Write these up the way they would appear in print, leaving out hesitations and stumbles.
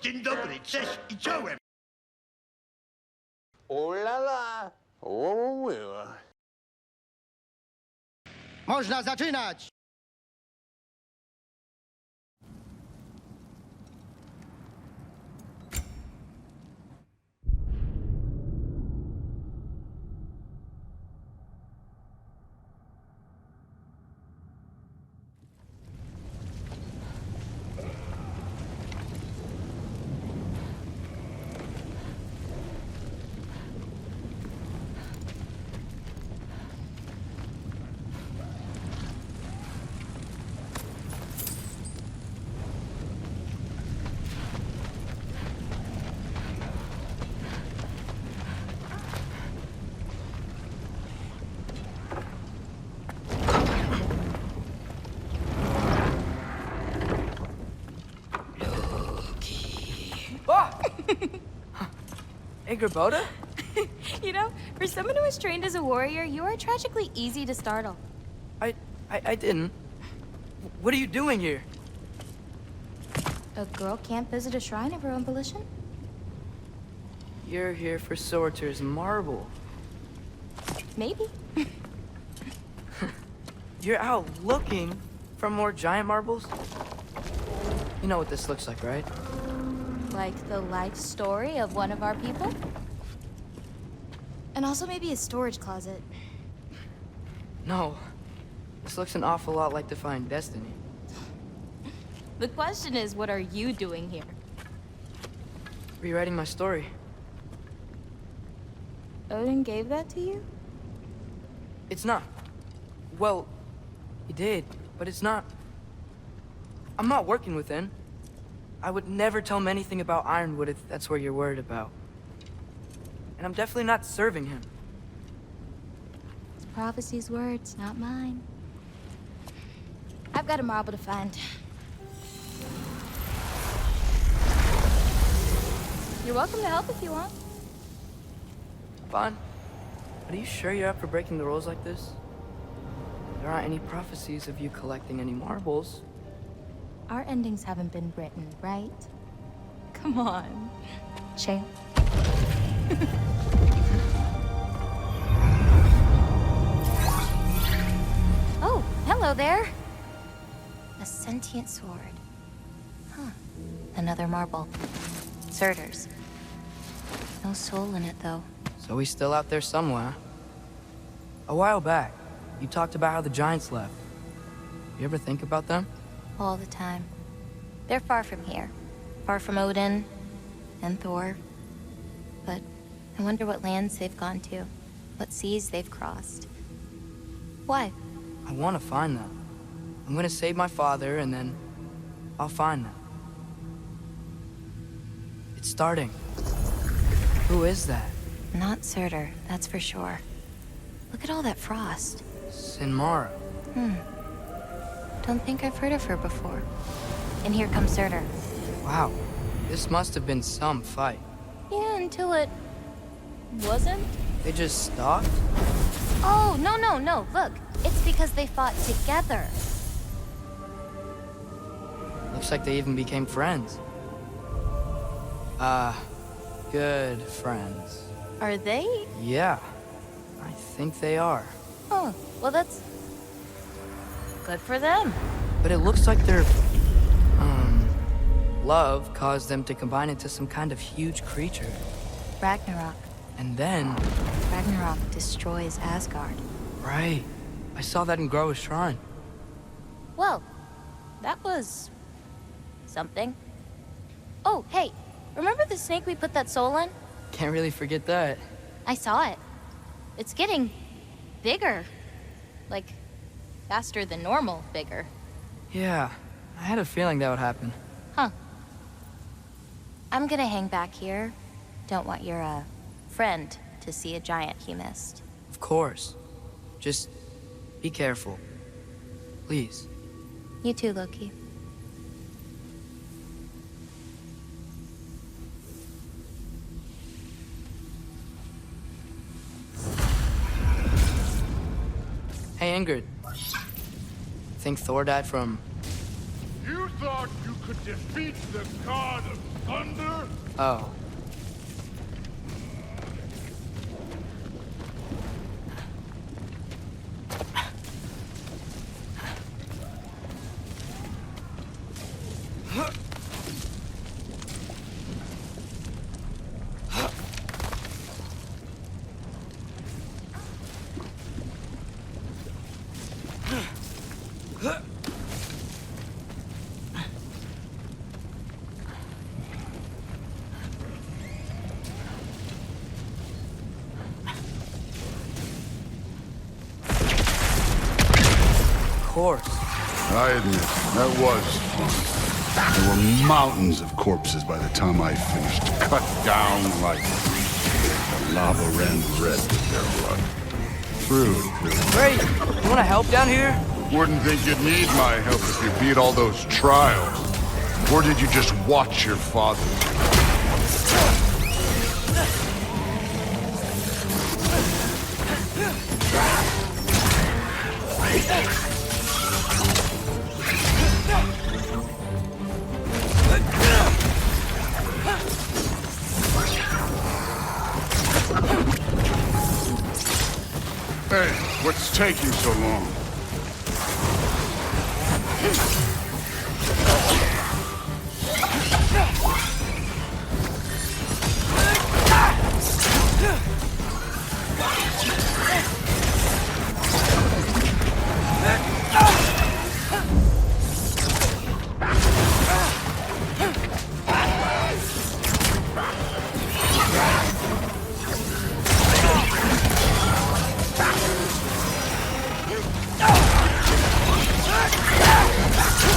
Dzień dobry, cześć i czołem. Ulala! Uła. Można zaczynać! Hey, Gerboda? You know, for someone who is trained as a warrior, you are tragically easy to startle. I didn't. What are you doing here? A girl can't visit a shrine of her own volition? You're here for Sorter's marble. Maybe. You're out looking for more giant marbles? You know what this looks like, right? Like the life story of one of our people? And also maybe a storage closet. No. This looks an awful lot like Defying Destiny. The question is, what are you doing here? Rewriting my story. Odin gave that to you? It's not. Well, he did, but it's not. I'm not working with him. I would never tell him anything about Ironwood if that's what you're worried about. And I'm definitely not serving him. It's prophecy's words, not mine. I've got a marble to find. You're welcome to help if you want. Fine. But are you sure you're up for breaking the rules like this? There aren't any prophecies of you collecting any marbles. Our endings haven't been written, right? Come on, champ. Oh, hello there. A sentient sword. Huh. Another marble. Surtur's. No soul in it, though. So he's still out there somewhere. A while back, you talked about how the giants left. You ever think about them? All the time. They're far from here. Far from Odin and Thor. But I wonder what lands they've gone to. What seas they've crossed. Why? I want to find them. I'm gonna save my father, and then I'll find them. It's starting. Who is that? Not Surtur, that's for sure. Look at all that frost. Sinmara. Don't think I've heard of her before. And here comes Surtur. Wow. This must have been some fight. Yeah, until it... wasn't? They just stopped? Oh, no. Look, it's because they fought together. Looks like they even became friends. Good friends. Are they? Yeah, I think they are. Oh, well that's... good for them. But it looks like their, love caused them to combine into some kind of huge creature. Ragnarok. And then... Ragnarok destroys Asgard. Right. I saw that in GoW's shrine. Well, that was... something. Oh, hey, remember the snake we put that soul in? Can't really forget that. I saw it. It's getting... bigger. Like, faster than normal bigger. Yeah, I had a feeling that would happen. Huh. I'm gonna hang back here. Don't want your, friend to see a giant he missed. Of course. Just be careful. Please. You too, Loki. Hey, Ingrid. Think Thor died from... You thought you could defeat the god of Oh. Course. I admit, that was fun. There were mountains of corpses by the time I finished, cut down like the lava ran red with their blood. True. Great. You wanna help down here? Wouldn't think you'd need my help if you beat all those trials. Or did you just watch your father? Hey, what's taking so long?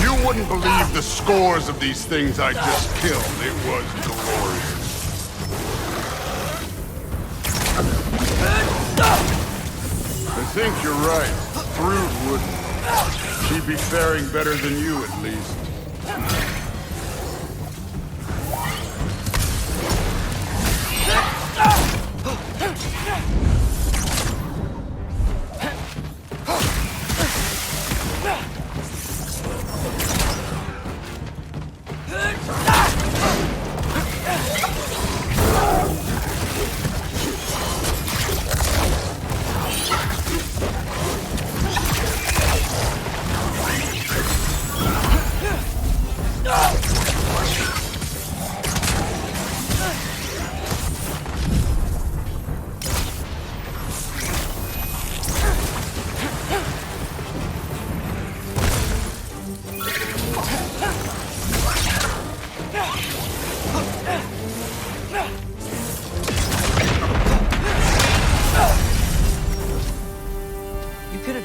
You wouldn't believe the scores of these things I just killed. It was glorious. I think you're right. Thrud wouldn't. She'd be faring better than you, at least.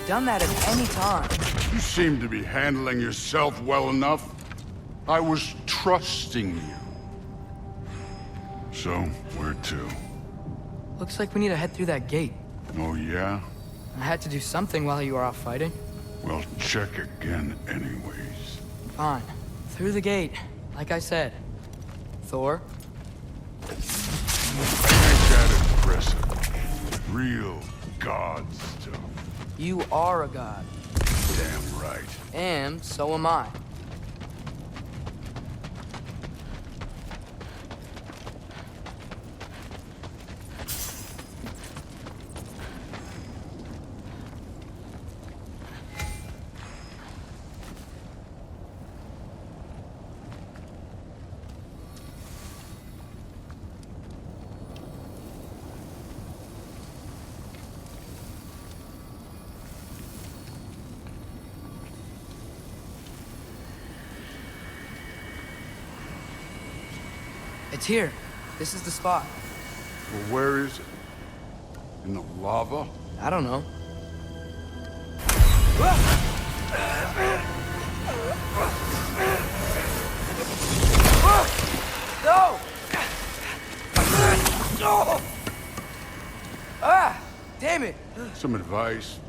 Done that at any time. You seem to be handling yourself well enough. I was trusting you. So, where to? Looks like we need to head through that gate. Oh, yeah? I had to do something while you were off fighting. Well, check again anyways. Fine. Through the gate, like I said. Thor? I think that impressive. Real god stuff. You are a god. Damn right. And so am I. It's here. This is the spot. Well, where is it? In the lava? I don't know. No! Ah! Damn it! Some advice.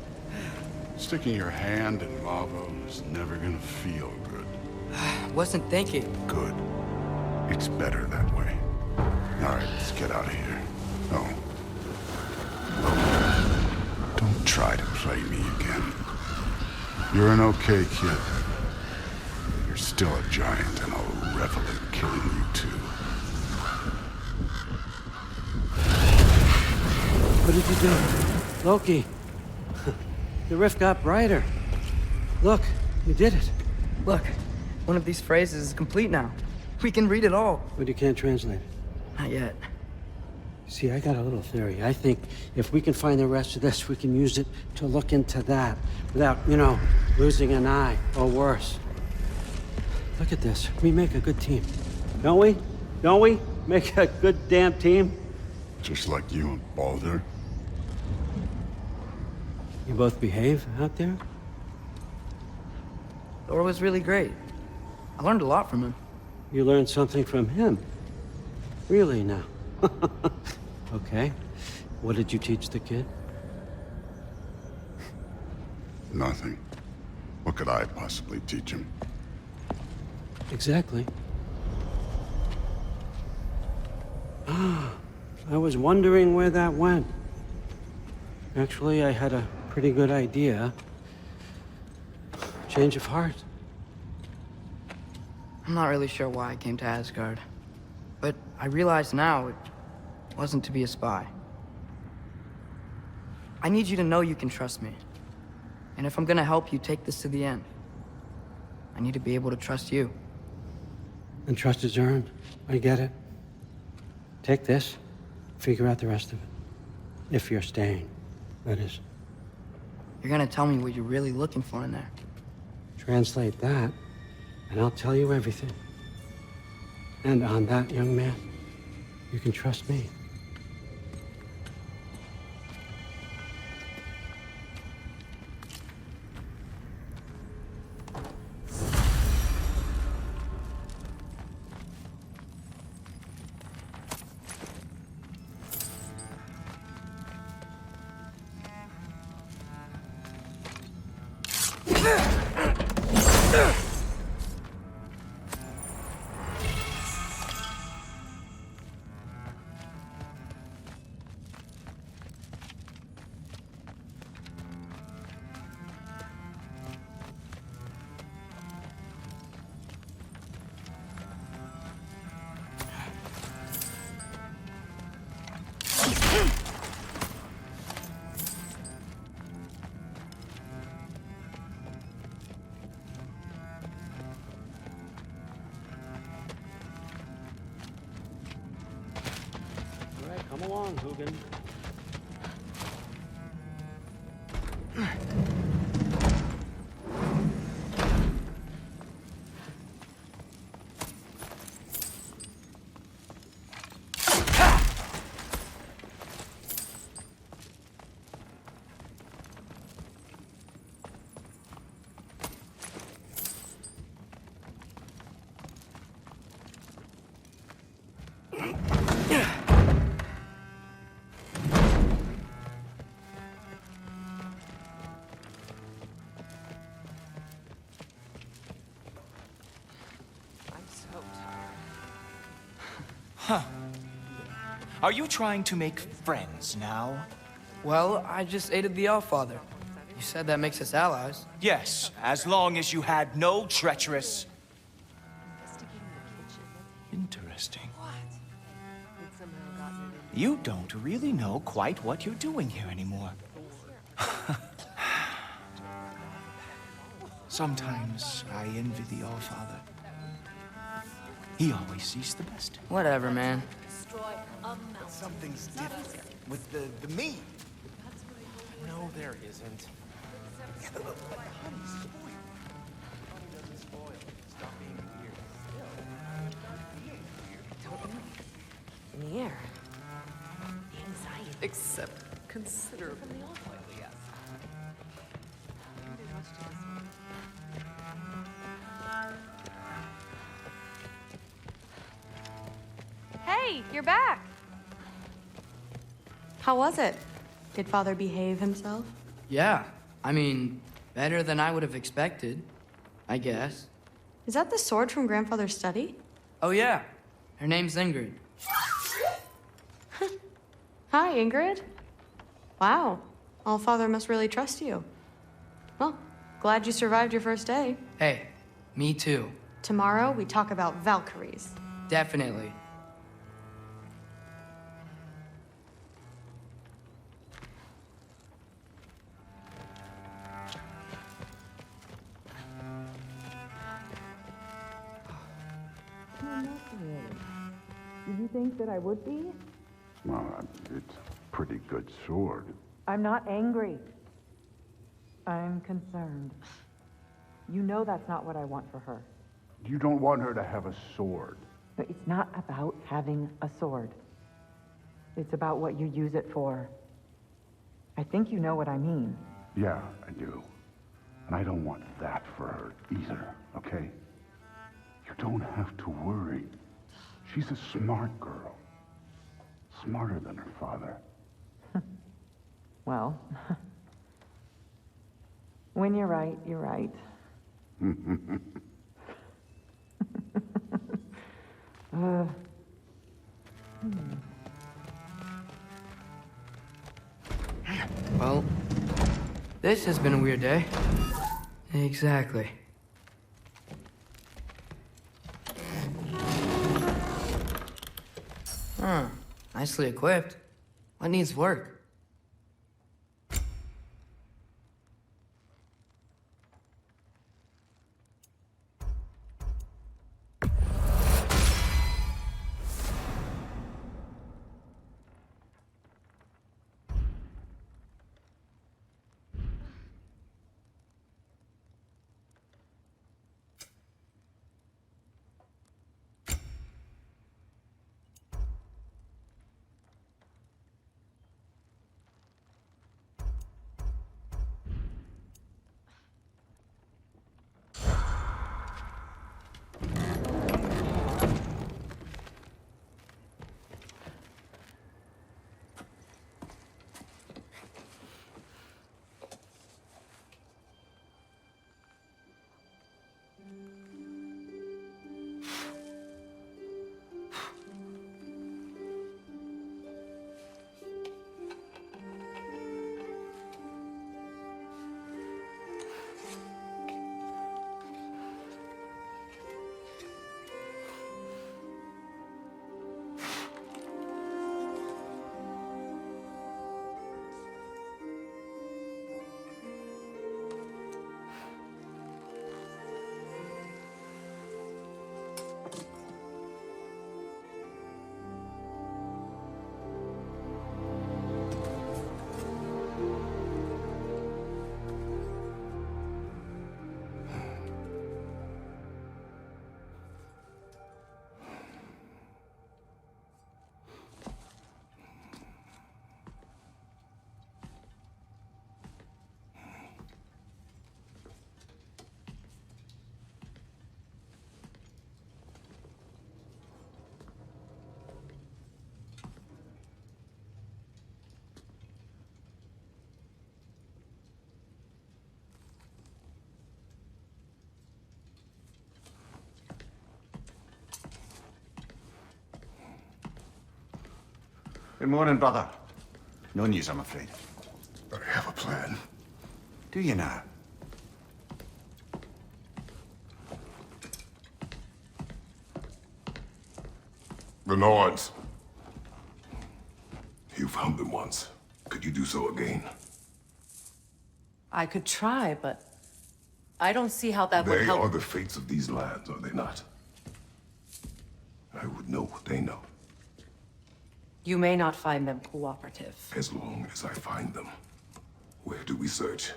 Sticking your hand in lava is never gonna feel good. Wasn't thinking. Good. It's better that way. All right, let's get out of here. Oh. Don't try to play me again. You're an okay kid. You're still a giant, and I'll revel in killing you too. What did you do? Loki. The rift got brighter. Look, you did it. Look, one of these phrases is complete now. We can read it all. But you can't translate it. Not yet. See, I got a little theory. I think if we can find the rest of this, we can use it to look into that without, losing an eye or worse. Look at this. We make a good team. Don't we? Don't we? Make a good damn team? Just like you and Baldur. You both behave out there? Thor was really great. I learned a lot from him. You learned something from him? Really now? Okay. What did you teach the kid? Nothing. What could I possibly teach him? Exactly. Ah, I was wondering where that went. Actually, I had a pretty good idea. Change of heart. I'm not really sure why I came to Asgard. But I realize now it wasn't to be a spy. I need you to know you can trust me. And if I'm gonna help you take this to the end, I need to be able to trust you. And trust is earned. I get it. Take this, figure out the rest of it. If you're staying, that is. You're gonna tell me what you're really looking for in there. Translate that, and I'll tell you everything. And on that, young man, you can trust me. All right, come along, Hugin. Are you trying to make friends now? Well, I just aided the Allfather. You said that makes us allies. Yes, as long as you had no treacherous... Interesting. You don't really know quite what you're doing here anymore. Sometimes I envy the Allfather. He always sees the best. Whatever, man. Something's different with the meat. No, there isn't. In the air. Anxiety. Except considerably. Yes. Hey, you're back. How was it? Did Father behave himself? Yeah, I mean, better than I would have expected, I guess. Is that the sword from Grandfather's study? Oh yeah, her name's Ingrid. Hi, Ingrid. Wow, Allfather must really trust you. Well, glad you survived your first day. Hey, me too. Tomorrow, we talk about Valkyries. Definitely. Do you think that I would be? Well, it's a pretty good sword. I'm not angry. I'm concerned. You know that's not what I want for her. You don't want her to have a sword. But it's not about having a sword. It's about what you use it for. I think you know what I mean. Yeah, I do. And I don't want that for her either, okay? You don't have to worry. She's a smart girl. Smarter than her father. Well, when you're right, you're right. Well, this has been a weird day. Exactly. Huh. Nicely equipped. What needs work? Good morning, brother. No news, I'm afraid. I have a plan. Do you now? The Norns. You found them once. Could you do so again? I could try, but I don't see how that would They help. are the fates of these lands, are they not? I would know what they know, You may not find them cooperative. as long as I find them. Where do we search?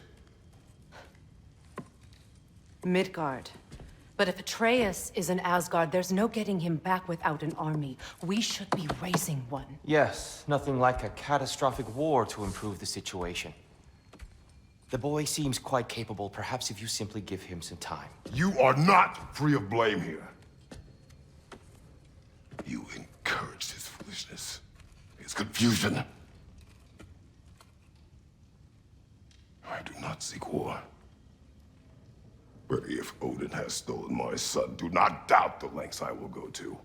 Midgard. But if Atreus is in Asgard, there's no getting him back without an army. We should be raising one. Yes, nothing like a catastrophic war to improve the situation. The boy seems quite capable. Perhaps if you simply give him some time. You are not free of blame here. You encouraged his foolishness, his confusion. I do not seek war. But if Odin has stolen my son, do not doubt the lengths I will go to.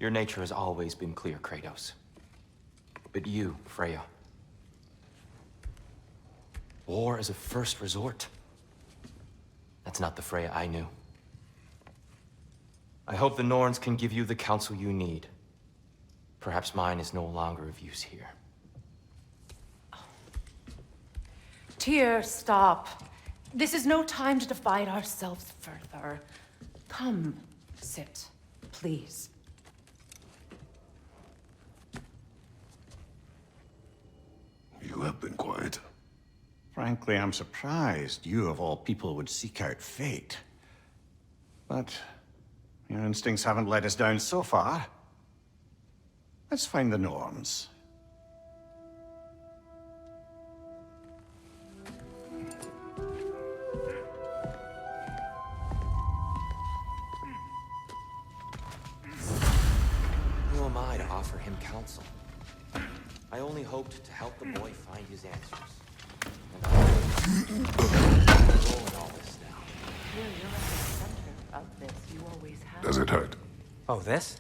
Your nature has always been clear, Kratos. But you, Freya. War is a first resort. That's not the Freya I knew. I hope the Norns can give you the counsel you need. Perhaps mine is no longer of use here. Tyr, stop. This is no time to divide ourselves further. Come, sit, please. You have been quiet. Frankly, I'm surprised you, of all people, would seek out fate. But your instincts haven't let us down so far. Let's find the norms. Who am I to offer him counsel? I only hoped to help the boy find his answers. And I'm role in all this now. You're at the center of this. You always have. Does it hurt? Oh, this?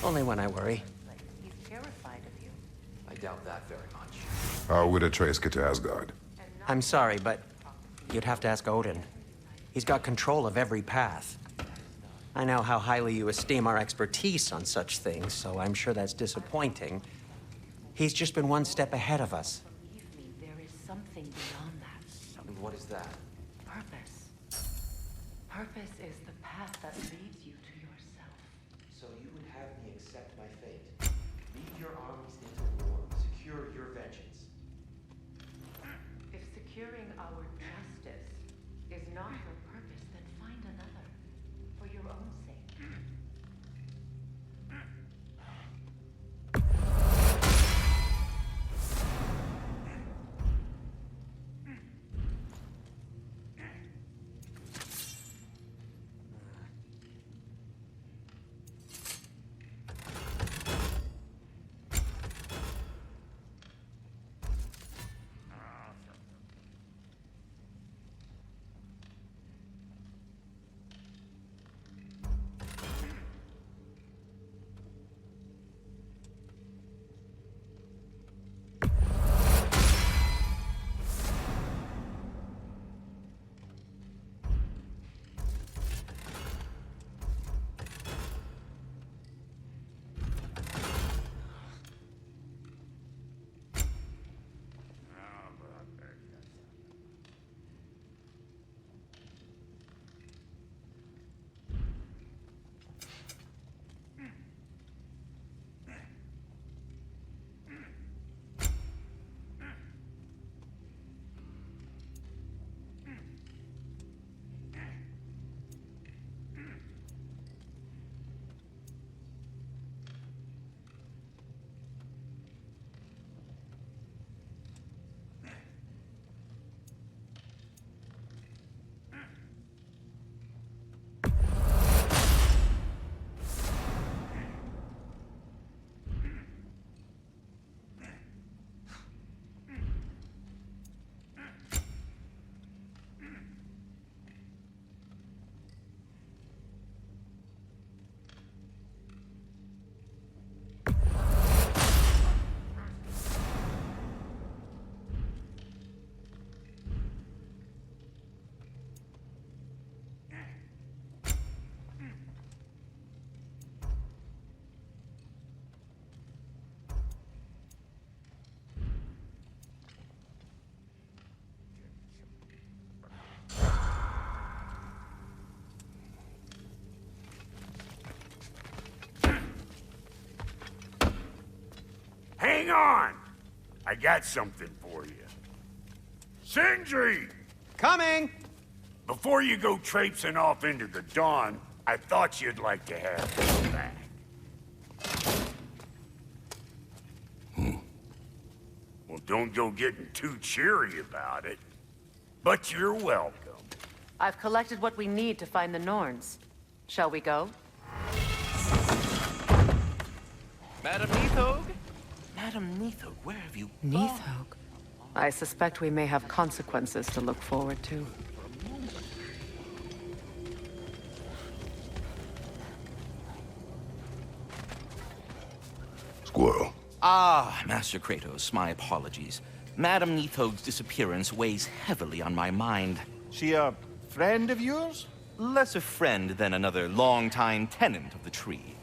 Only when I worry. He's terrified of you. I doubt that very much. How would Atreus get to Asgard? I'm sorry, but you'd have to ask Odin. He's got control of every path. I know how highly you esteem our expertise on such things, so I'm sure that's disappointing. He's just been one step ahead of us. Believe me, there is something beyond that. And what is that? Purpose. Purpose is the path that leads you to yourself. So you would have me accept my fate. Lead your armies into war. Secure your vengeance. If securing our justice is not your purpose, then find another. For your own sake. Hang on! I got something for you. Sindri! Coming! Before you go traipsing off into the dawn, I thought you'd like to have this back. Well, don't go getting too cheery about it. But you're welcome. I've collected what we need to find the Norns. Shall we go? Madam Neathog? Madam Neathog, where have you gone? Neathog? I suspect we may have consequences to look forward to. Squirrel. Ah, Master Kratos, my apologies. Madam Neathog's disappearance weighs heavily on my mind. She a friend of yours? Less a friend than another longtime tenant of the tree.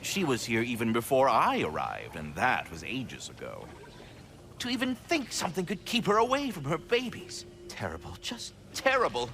She was here even before I arrived, and that was ages ago. To even think something could keep her away from her babies. Terrible, just terrible.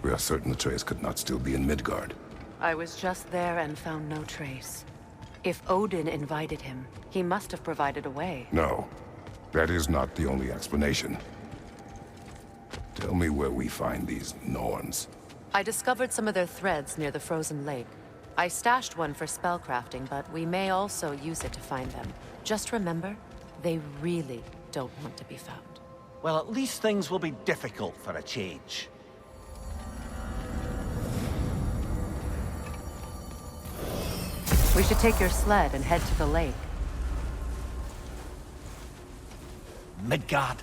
We are certain Atreus could not still be in Midgard. I was just there and found no trace. If Odin invited him, he must have provided a way. No, that is not the only explanation. Tell me where we find these Norns. I discovered some of their threads near the frozen lake. I stashed one for spellcrafting, but we may also use it to find them. Just remember, they really don't want to be found. Well, at least things will be difficult for a change. We should take your sled and head to the lake. Midgard.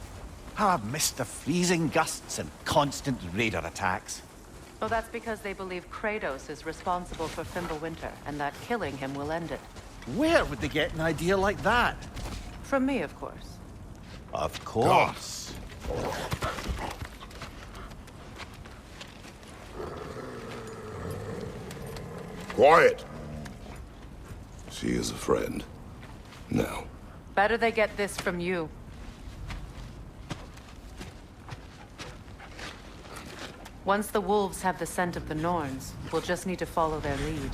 How I've missed the freezing gusts and constant raider attacks. Well, that's because they believe Kratos is responsible for Fimbulwinter, and that killing him will end it. Where would they get an idea like that? From me, of course. Of course. Quiet! She is a friend. Now. Better they get this from you. Once the wolves have the scent of the Norns, we'll just need to follow their lead.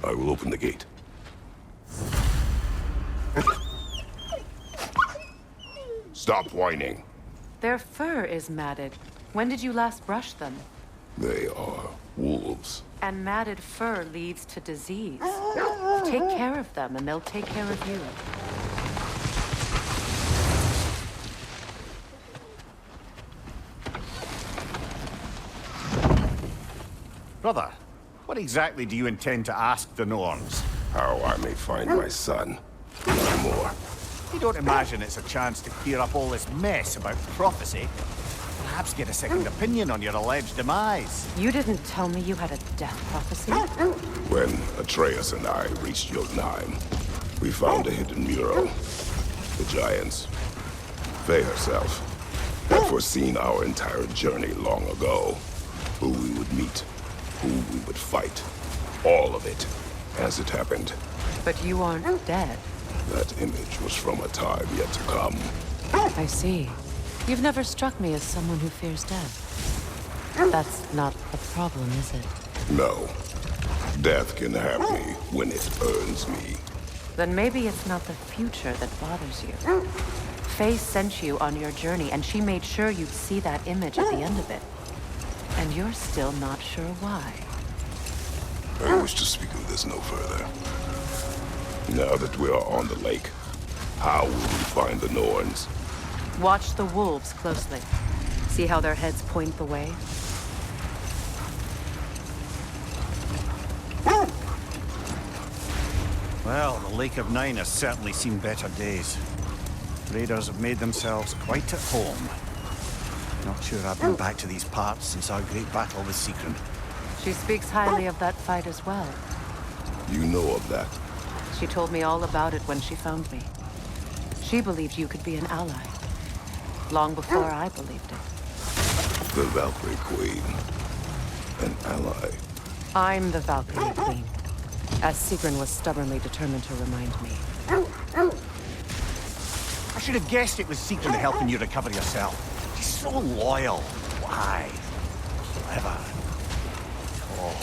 I will open the gate. Stop whining. Their fur is matted. When did you last brush them? They are wolves. And matted fur leads to disease. Take care of them, and they'll take care of you. Brother, what exactly do you intend to ask the Norns? How I may find my son. No more. You don't imagine it's a chance to clear up all this mess about prophecy? Perhaps get a second opinion on your alleged demise. You didn't tell me you had a death prophecy? When Atreus and I reached Jotunheim, we found a hidden mural. The giants, Faye herself, had foreseen our entire journey long ago. Who we would meet, who we would fight. All of it, as it happened. But you aren't dead. That image was from a time yet to come. I see. You've never struck me as someone who fears death. That's not a problem, is it? No. Death can have me when it earns me. Then maybe it's not the future that bothers you. Faye sent you on your journey, and she made sure you'd see that image at the end of it. And you're still not sure why. I wish to speak of this no further. Now that we are on the lake, how will we find the Norns? Watch the wolves closely. See how their heads point the way? Well, the Lake of Nine has certainly seen better days. Raiders have made themselves quite at home. Not sure I've been back to these parts since our great battle with Secret. She speaks highly of that fight as well. You know of that? She told me all about it when she found me. She believed you could be an ally. Long before I believed it. The Valkyrie Queen. An ally. I'm the Valkyrie Queen. As Sigrun was stubbornly determined to remind me. I should have guessed it was Secret helping you recover yourself. She's so loyal, wise, clever. Oh.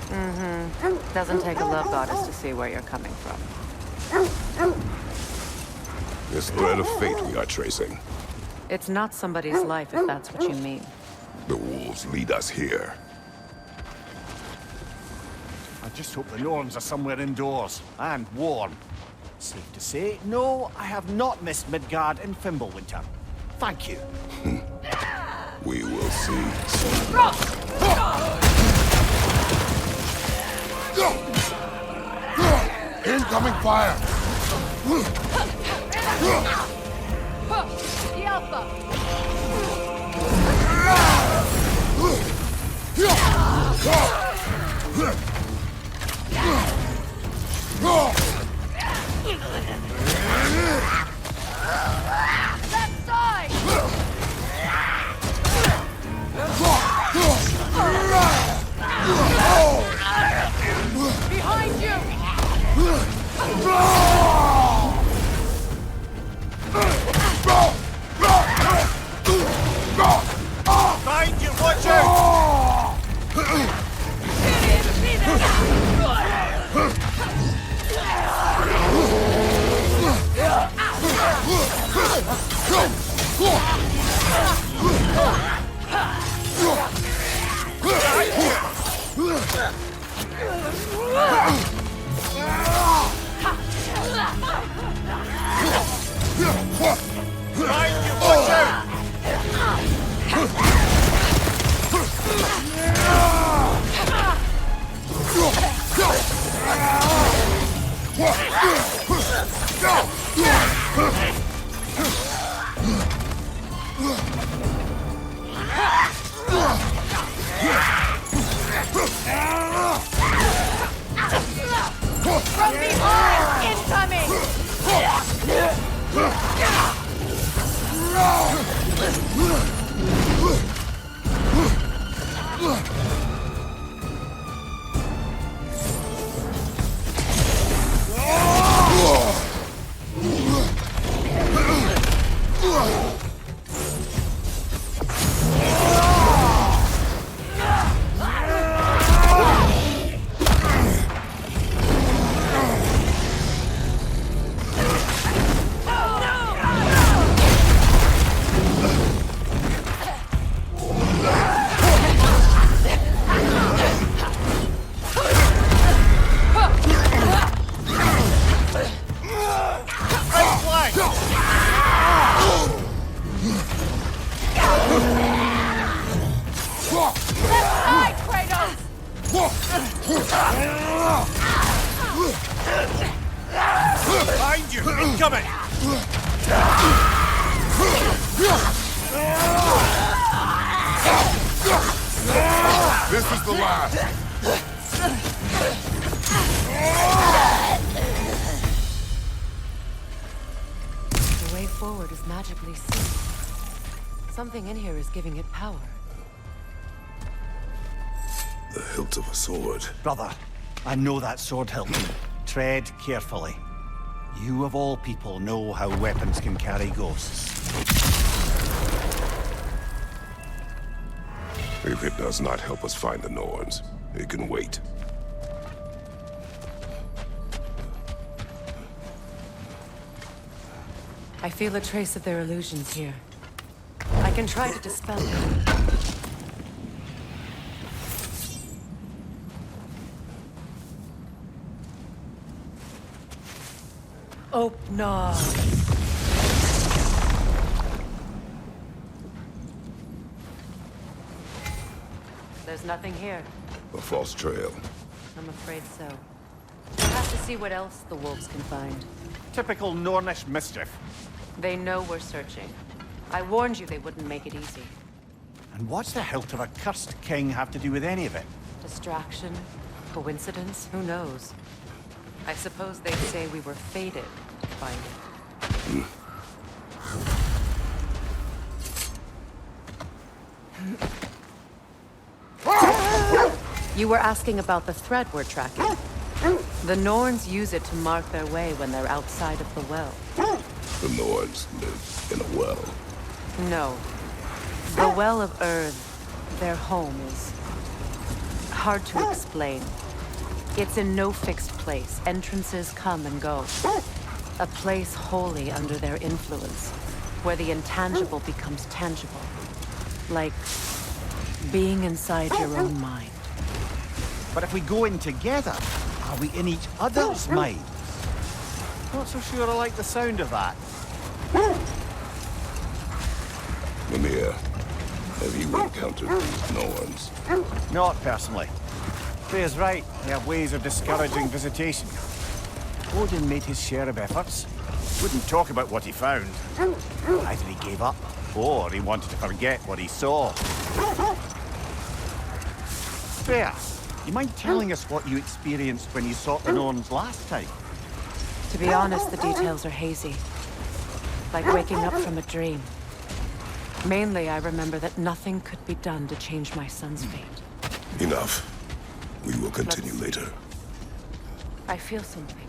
Mm-hmm. Doesn't take a love goddess to see where you're coming from. This thread of fate we are tracing. It's not somebody's life, if that's what you mean. The wolves lead us here. I just hope the Norns are somewhere indoors, and warm. Safe to say, no, I have not missed Midgard in Fimbulwinter. Thank you. We will see. Incoming fire! The Alpha! That side! Behind you! From behind! Incoming! Behind you! Incoming! This is the last. The way forward is magically sealed. Something in here is giving it power. The hilt of a sword. Brother, I know that sword hilt. Tread carefully. You of all people know how weapons can carry ghosts. If it does not help us find the Norns, it can wait. I feel a trace of their illusions here. I can try to dispel them. Oh, no. There's nothing here. A false trail. I'm afraid so. We'll have to see what else the wolves can find. Typical Nornish mischief. They know we're searching. I warned you they wouldn't make it easy. And what's the hilt of a cursed king have to do with any of it? Distraction? Coincidence? Who knows? I suppose they'd say we were fated to find it. You were asking about the thread we're tracking. The Norns use it to mark their way when they're outside of the well. The Norns live in a well. No. The Well of Earth, their home, is hard to explain. It's in no fixed place. Entrances come and go. A place wholly under their influence, where the intangible becomes tangible. Like being inside your own mind. But if we go in together, are we in each other's mind? Not so sure I like the sound of that. Mimir, have you encountered these Norns? Not personally. Freya's right. They have ways of discouraging visitation. Odin made his share of efforts. Wouldn't talk about what he found. Either he gave up, or he wanted to forget what he saw. Freya, you mind telling us what you experienced when you sought the Norns last time? To be honest, the details are hazy. Like waking up from a dream. Mainly, I remember that nothing could be done to change my son's fate. Enough. We will continue later. I feel something.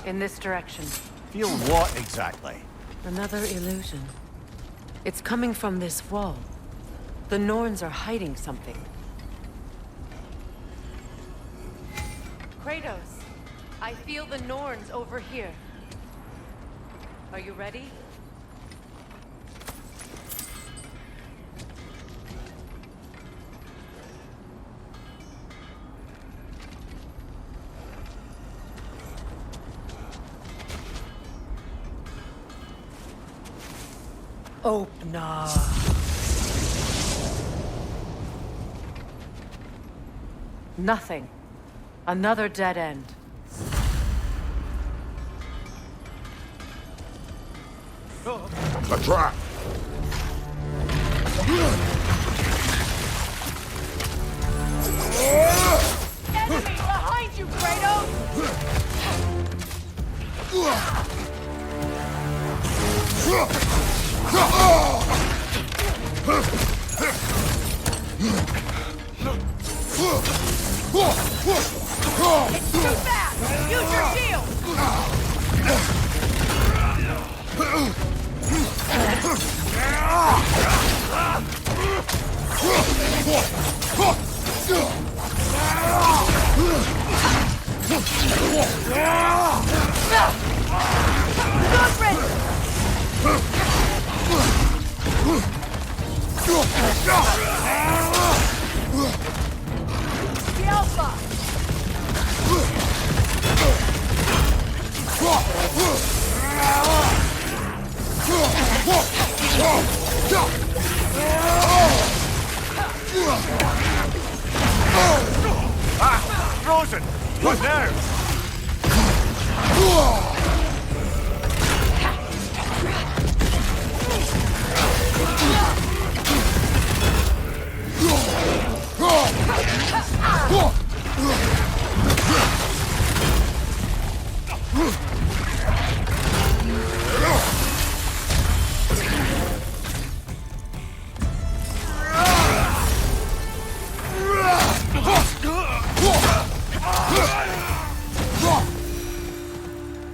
In this direction. Feel what exactly? Another illusion. It's coming from this wall. The Norns are hiding something. Kratos, I feel the Norns over here. Are you ready? Open up. Nothing. Another dead end. A trap! Enemy behind you, It's too fast! Use your shield! The Alpha! Ah! Frozen! What now?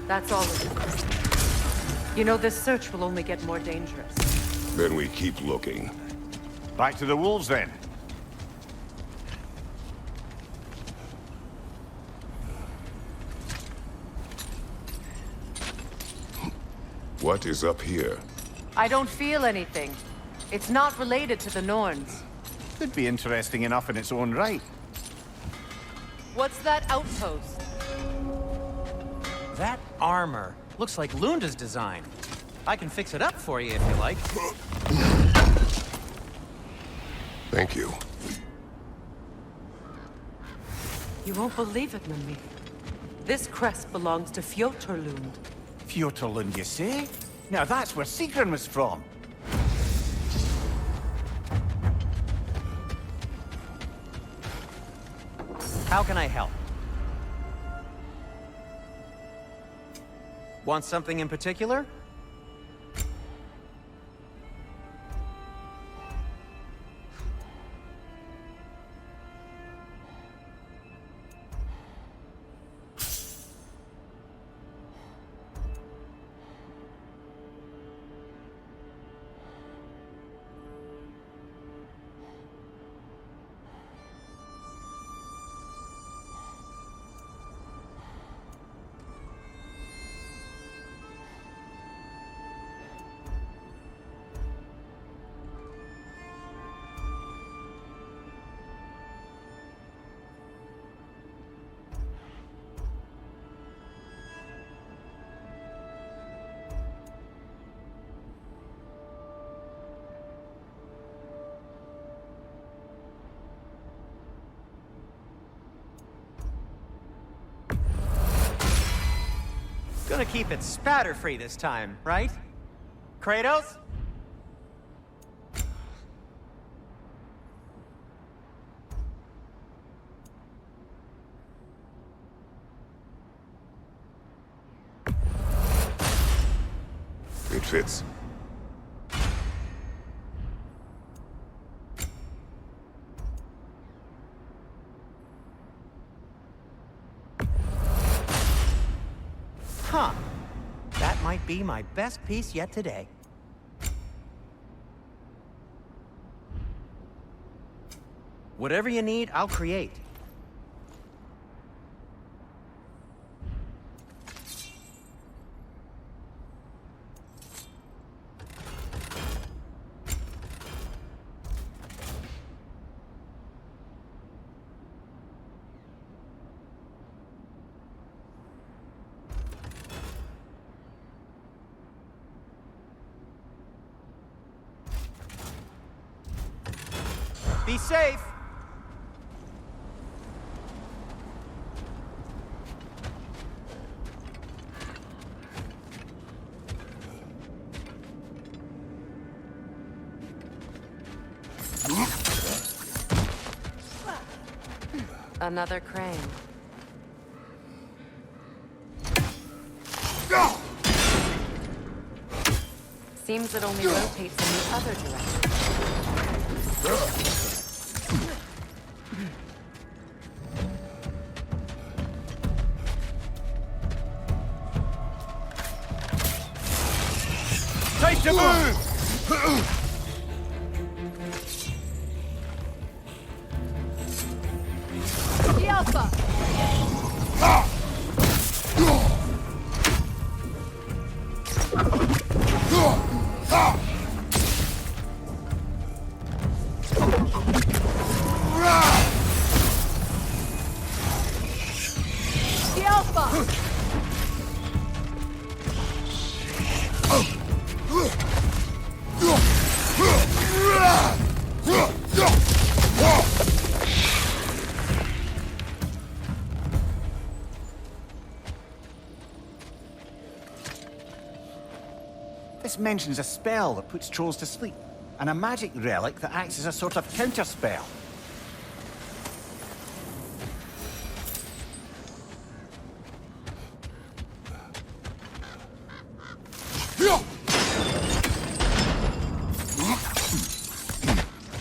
That's all of it. You know, this search will only get more dangerous. Then we keep looking. Back to the wolves, then. What is up here? I don't feel anything. It's not related to the Norns. Could be interesting enough in its own right. What's that outpost? That armor looks like Lunda's design. I can fix it up for you if you like. Thank you. You won't believe it, Mimi. This crest belongs to Fjotorlund. Fjotorlund, you say? Now that's where Sigrun was from. How can I help? Want something in particular? Gonna keep it spatter-free this time, right? Kratos? It fits. Huh. That might be my best piece yet today. Whatever you need, I'll create. Be safe. Another crane. Seems it only rotates in the other direction. Time to move! The Alpha! The Alpha! This mentions a spell that puts trolls to sleep, and a magic relic that acts as a sort of counterspell.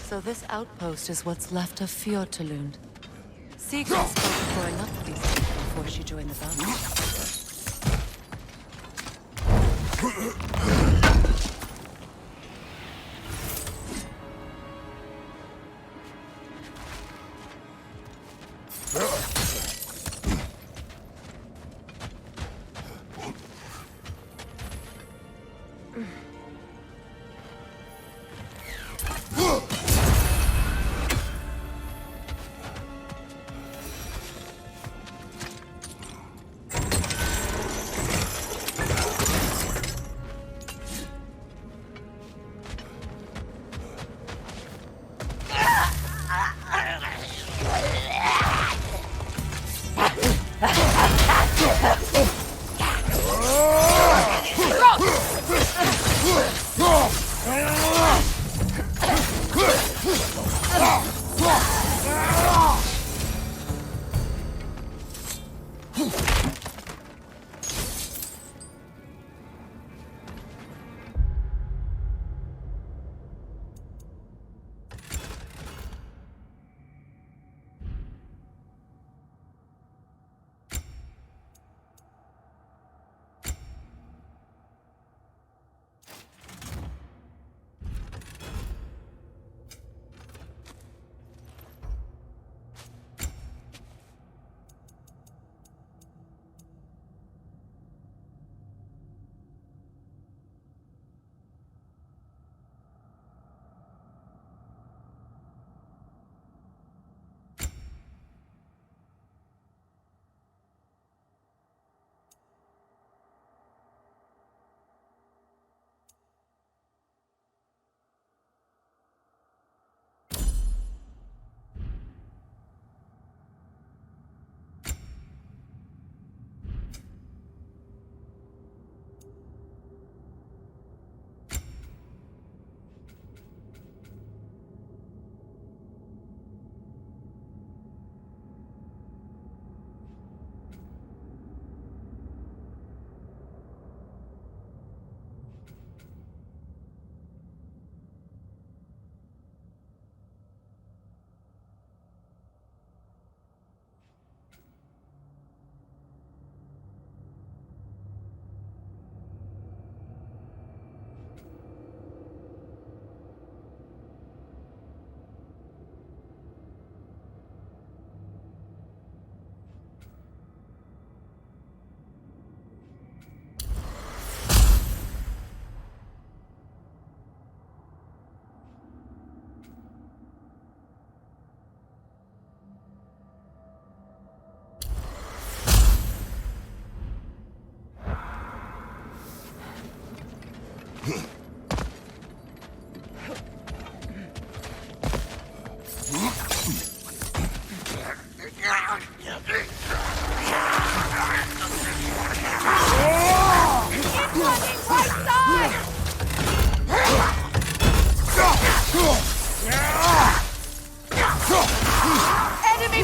So this outpost is what's left of Fjordtalund. Sigrid spoke for enough of these people before she joined the battle.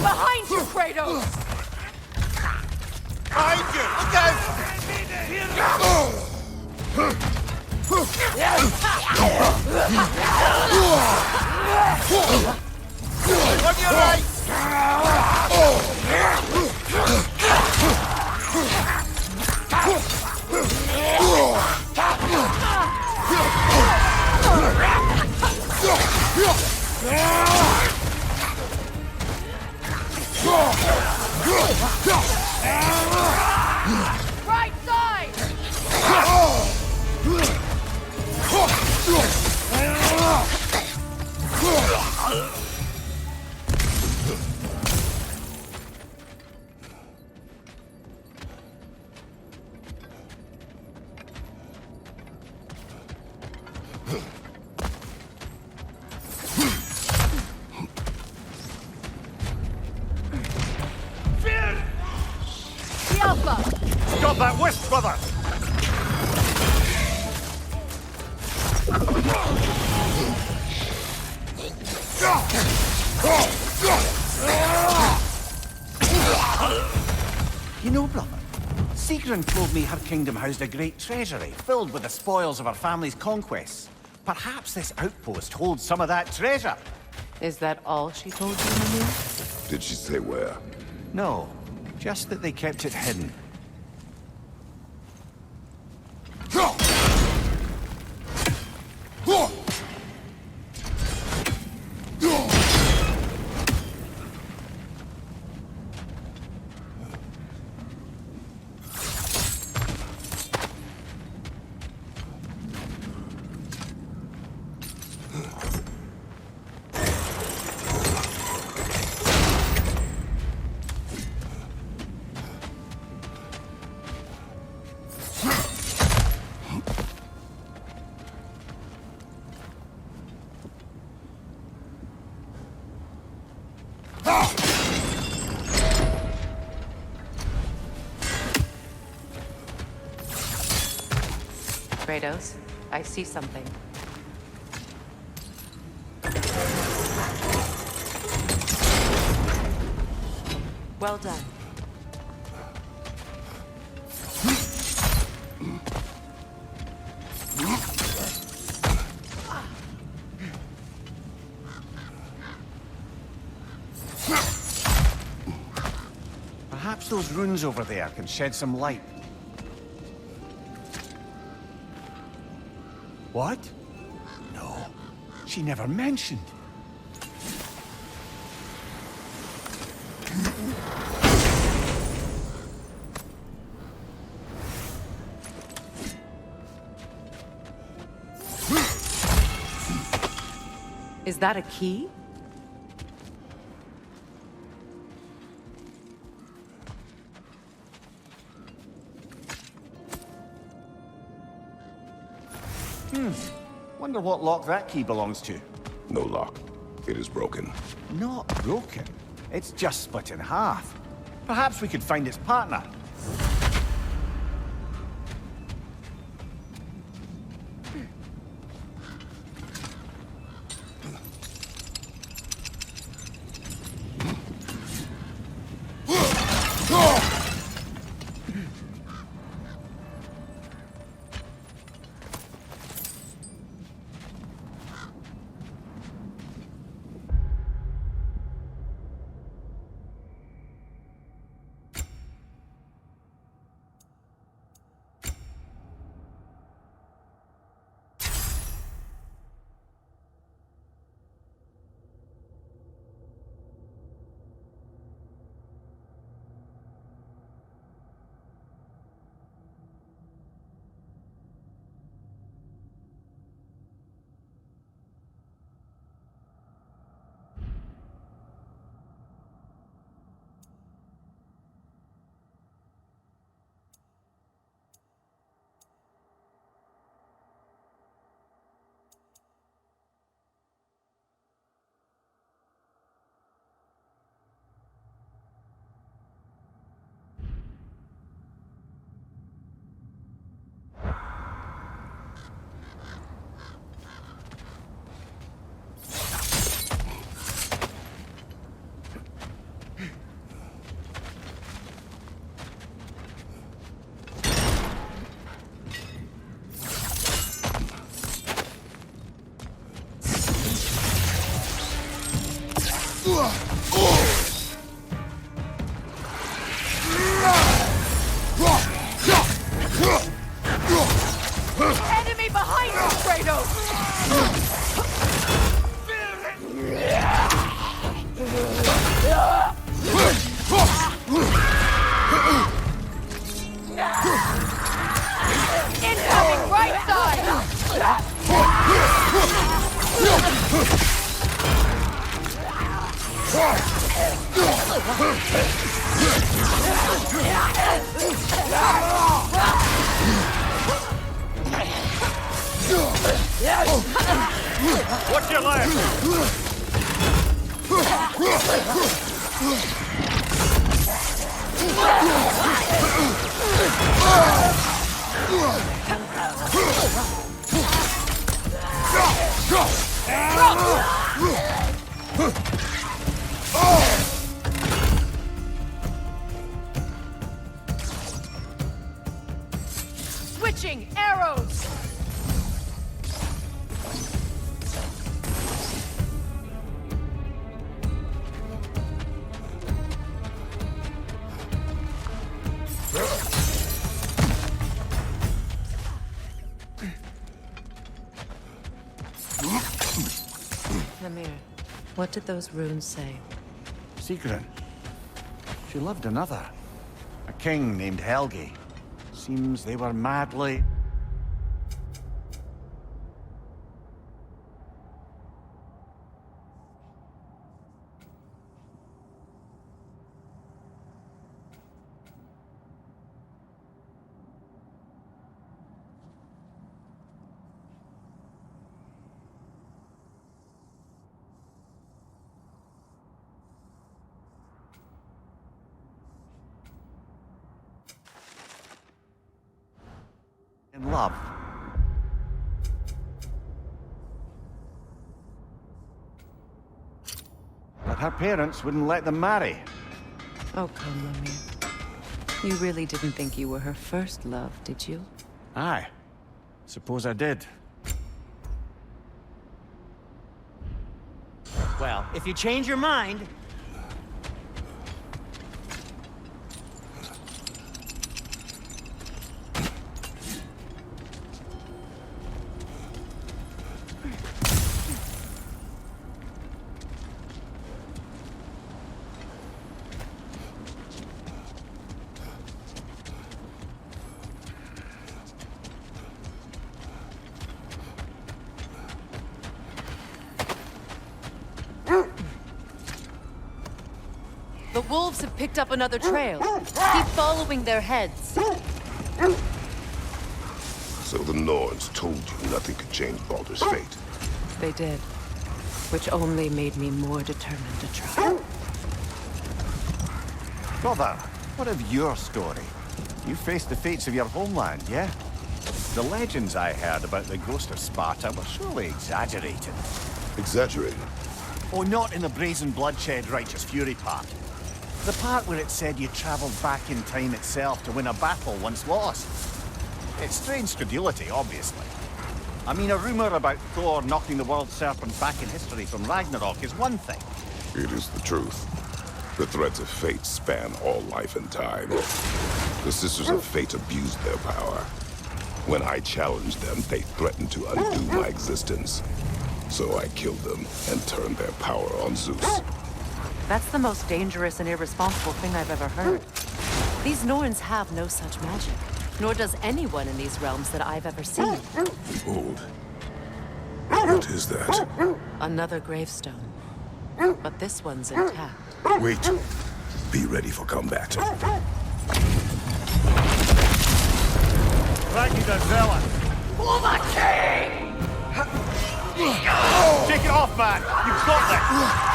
Behind you, Kratos! Behind you! Look out! On your right! Right side! Stop that whisk, brother! You know, brother, Sigrun told me her kingdom housed a great treasury filled with the spoils of her family's conquests. Perhaps this outpost holds some of that treasure. Is that all she told you, Mimir? Did she say where? No, just that they kept it hidden. Kratos, I see something. Well done. Perhaps those runes over there can shed some light. What? No, she never mentioned. Is that a key? Wonder what lock that key belongs to. No lock. It is broken. Not broken. It's just split in half. Perhaps we could find its partner. Enemy behind us, Kratos! Incoming right What's your left? Switching arrows! Amir, what did those runes say? Sigrun. She loved another. A king named Helgi. Seems they were madly... in love. But her parents wouldn't let them marry. Oh, come, Amir. You really didn't think you were her first love, did you? Aye. Suppose I did. Well, if you change your mind... The wolves have picked up another trail. Keep following their heads. So the Norns told you nothing could change Baldur's fate. They did. Which only made me more determined to try. Brother, what of your story? You faced the fates of your homeland, yeah? The legends I heard about the ghost of Sparta were surely exaggerated. Exaggerated? Oh, not in the brazen bloodshed righteous fury part. The part where it said you traveled back in time itself to win a battle once lost. It's strange credulity, obviously. I mean, a rumor about Thor knocking the world serpent back in history from Ragnarok is one thing. It is the truth. The threads of fate span all life and time. The Sisters of Fate abused their power. When I challenged them, they threatened to undo my existence. So I killed them and turned their power on Zeus. That's the most dangerous and irresponsible thing I've ever heard. These Norns have no such magic, nor does anyone in these realms that I've ever seen. Behold. What is that? Another gravestone. But this one's intact. Wait. Be ready for combat. Ragnar Zella! For the king! Take it off, man! You've got this!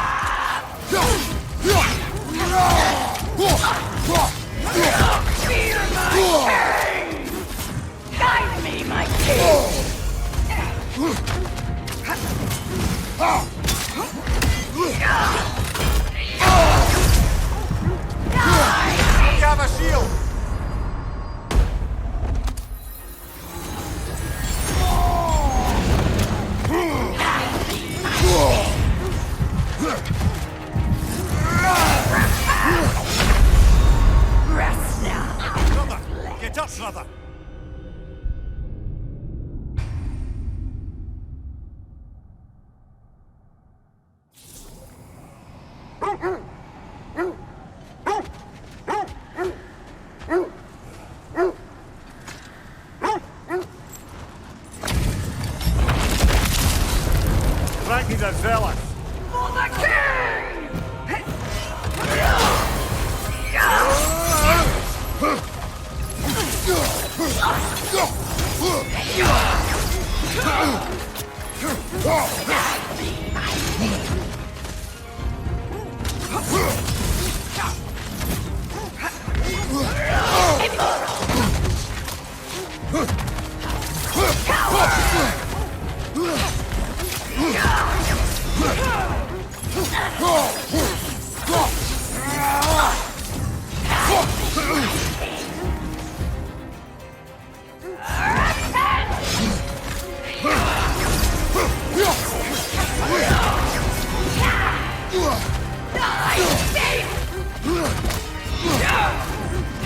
Fear my king! Guide me, my king! You have a shield! Frankie's a zealot. For the king!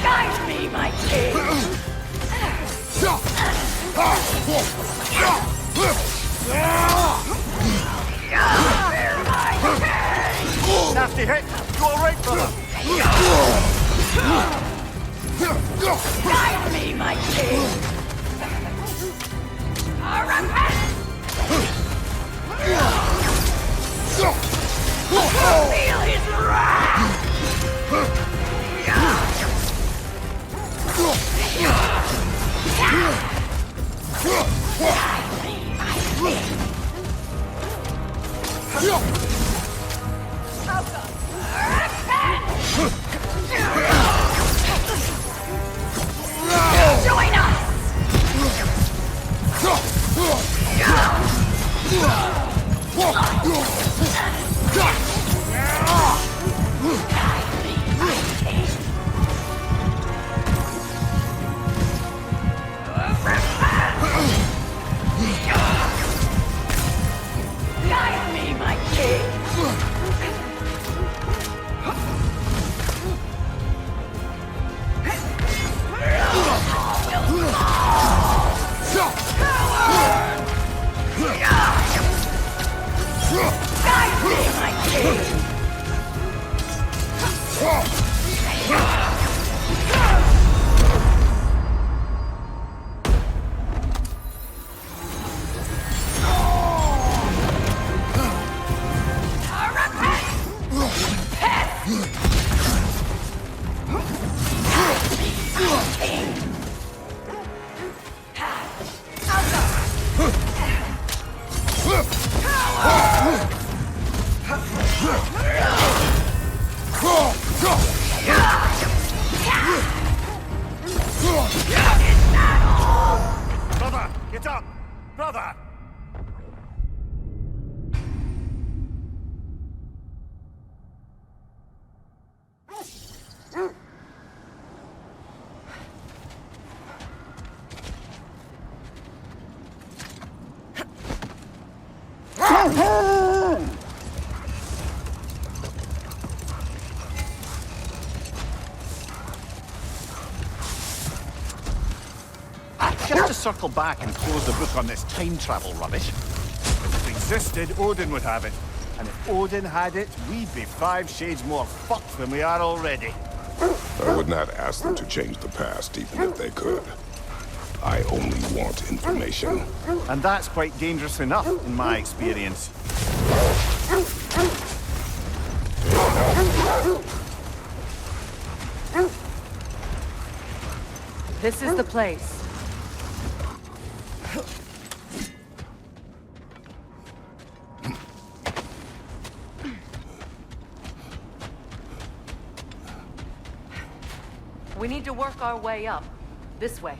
Guide me, my king! Nasty hit. You all right, brother? Guide me, my king! Feel his wrath! Join us! Guide me, my king! Guide me, my king! Brother, get up! Brother! Just to circle back and close the book on this time travel rubbish. If it existed, Odin would have it. And if Odin had it, we'd be 5 shades more fucked than we are already. I would not ask them to change the past, even if they could. I only want information. And that's quite dangerous enough, in my experience. This is the place. We need to work our way up. This way.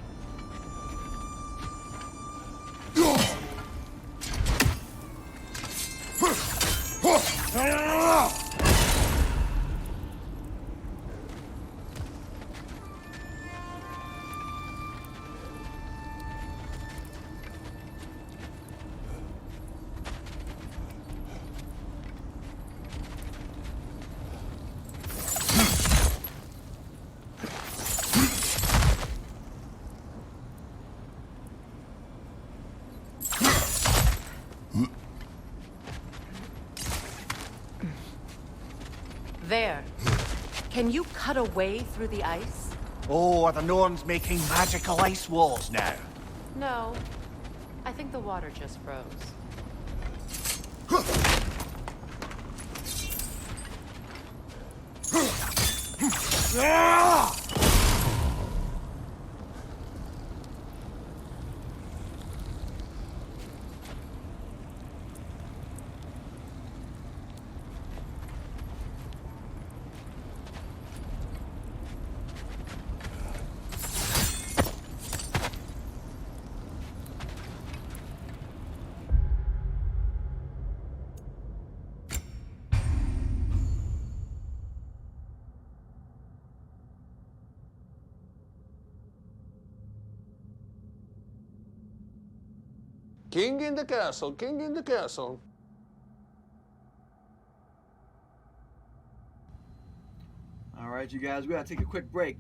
There. Can you cut a way through the ice? Oh, are the Norns making magical ice walls now? No. I think the water just froze. King in the castle, king in the castle. All right, you guys, we gotta take a quick break.